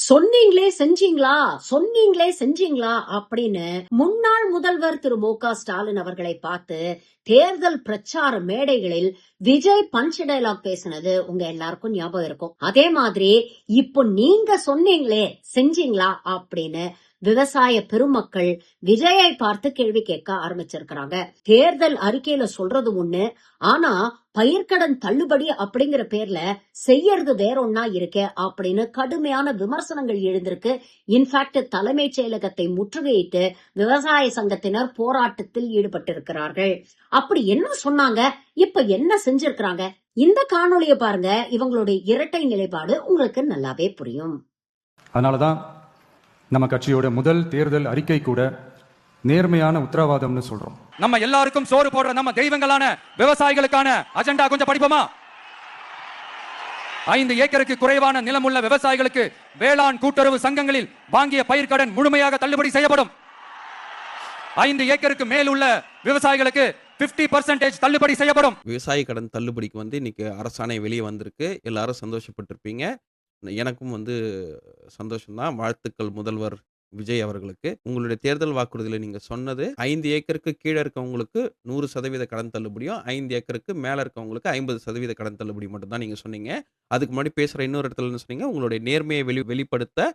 சொன்னீங்களே செஞ்சீங்களா, சொன்னீங்களே செஞ்சீங்களா அப்படின்னு முன்னாள் முதல்வர் திரு மு.க. ஸ்டாலின் அவர்களை பார்த்து தேர்தல் பிரச்சார மேடைகளில் விஜய் பஞ்ச் டயலாக் பேசினது உங்க எல்லாருக்கும் ஞாபகம் இருக்கும். அதே மாதிரி இப்போ நீங்க சொன்னீங்களே செஞ்சீங்களா அப்படின்னு விவசாய பெருமக்கள் விஜயை பார்த்து கேள்வி கேட்க ஆரம்பிச்சிருக்கிறாங்க. தேர்தல் அறிக்கையில சொல்றது ஒண்ணு, ஆனா பயிர்க்கடன் தள்ளுபடி அப்படிங்கிற பேர்ல செய்யறது வேற ஒன்னா இருக்கே அப்படின்னு கடுமையான விமர்சனங்கள் எழுந்திருக்கு. இன்ஃபேக்ட் தலைமைச் செயலகத்தை முற்றுகையிட்டு விவசாய சங்கத்தினர் போராட்டத்தில் ஈடுபட்டிருக்கிறார்கள். அப்படி என்ன சொன்னாங்க, இப்ப என்ன செஞ்சிருக்கிறாங்க? இந்த காணொலியை பாருங்க. இவங்களுடைய இரட்டை நிலைப்பாடு உங்களுக்கு நல்லாவே புரியும். அதனாலதான் நம்ம கட்சியோட முதல் தேர்தல் அறிக்கை கூட நேர்மையான உத்தரவாதம்னு சொல்றோம். நம்ம எல்லாருக்கும் சோறு போடுற நம்ம தெய்வங்களான விவசாயிகளுக்கான அஜெண்டா கொஞ்சம் படிப்போமா? 5 ஏக்கருக்கு குறைவான நிலமுள்ள விவசாயிகளுக்கு வேளாண் கூட்டுறவு சங்கங்களில் வாங்கிய பயிர்க்கடன் முழுமையாக தள்ளுபடி செய்யப்படும். 5 ஏக்கருக்கு மேல் உள்ள விவசாயிகளுக்கு 50% தள்ளுபடி செய்யப்படும். விவசாய கடன் தள்ளுபடிக்கு இன்னைக்கு அரசாணை வெளியே வந்திருக்கு. எல்லாரும் சந்தோஷப்பட்டிருப்பீங்க. எனக்கும் சந்தோஷம்தான். வாழ்த்துக்கள் முதல்வர் விஜய் அவர்களுக்கு. உங்களுடைய தேர்தல் வாக்குறுதியில் நீங்க சொன்னது 5 ஏக்கருக்கு கீழே இருக்கவங்களுக்கு 100% கடன் தள்ளுபடியும், 5 ஏக்கருக்கு மேல இருக்கவங்களுக்கு 50% கடன் தள்ளுபடி மட்டும் தான் நீங்க சொன்னீங்க. அதுக்கு முன்னாடி பேசுற இன்னொரு இடத்துல என்ன சொன்னீங்க, உங்களுடைய நேர்மையை வெளிப்படுத்த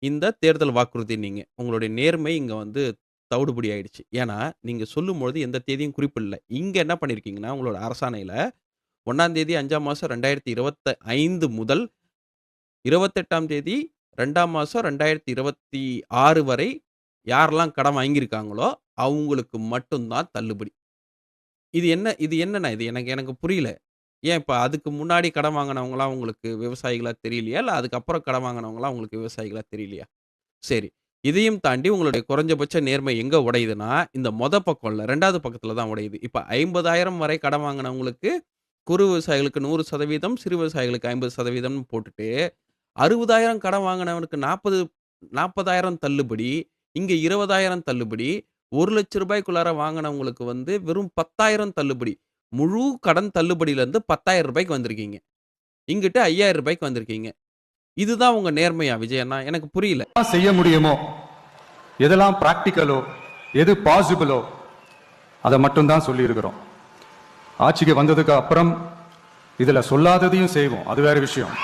இந்த தேர்தல் வாக்குறுதி நீங்க உங்களுடைய நேர்மை இங்க தவிடுபடி ஆயிடுச்சு. ஏன்னா நீங்க சொல்லும்பொழுது எந்த தேதியும் குறிப்பிடல. இங்க என்ன பண்ணிருக்கீங்கன்னா, உங்களோட அரசாணையில 1ஆம் தேதி 5ஆம் மாசம் 2025 முதல் 28ஆம் தேதி 2ஆம் மாசம் 2026 வரை யாரெல்லாம் கடன் வாங்கியிருக்காங்களோ அவங்களுக்கு மட்டும்தான் தள்ளுபடி. இது என்னண்ணா இது? எனக்கு புரியல. ஏன் இப்ப அதுக்கு முன்னாடி கடன் வாங்கினவங்களாம் உங்களுக்கு விவசாயிகளா தெரியலையா? இல்ல அதுக்கப்புறம் கடன் வாங்கினவங்களாம் உங்களுக்கு விவசாயிகளா தெரியலையா? சரி, இதையும் தாண்டி உங்களுடைய குறைஞ்சபட்ச நேர்மை எங்க உடையுதுன்னா, இந்த பக்கம் இல்ல, 2வது பக்கத்துல தான் உடையுது. இப்ப 50,000 வரை கடன் வாங்கினவங்களுக்கு குறு விவசாயிகளுக்கு 100%, சிறு விவசாயிகளுக்கு 50% போட்டுட்டு 60,000 கடன் வாங்கினவனுக்கு 40,000 தள்ளுபடி, இங்க 20,000 தள்ளுபடி, 1 லட்சம் ரூபாய்க்குள்ளார வாங்கினவங்களுக்கு வெறும் 10,000 தள்ளுபடி. முழு கடன் தள்ளுபடியில இருந்து 10,000 ரூபாய்க்கு வந்திருக்கீங்க. இங்கிட்ட 5,000 ரூபாய்க்கு வந்திருக்கீங்க. இதுதான் உங்க நேர்மையா விஜய் அண்ணா? எனக்கு புரியல. செய்ய முடியுமோ, எதெல்லாம் பிராக்டிக்கலோ, எது பாசிபிளோ அதை மட்டும் தான் சொல்லி இருக்கிறோம். ஆட்சிக்கு வந்ததுக்கு அப்புறம் இதுல சொல்லாததையும் செய்வோம், அது வேற விஷயம்.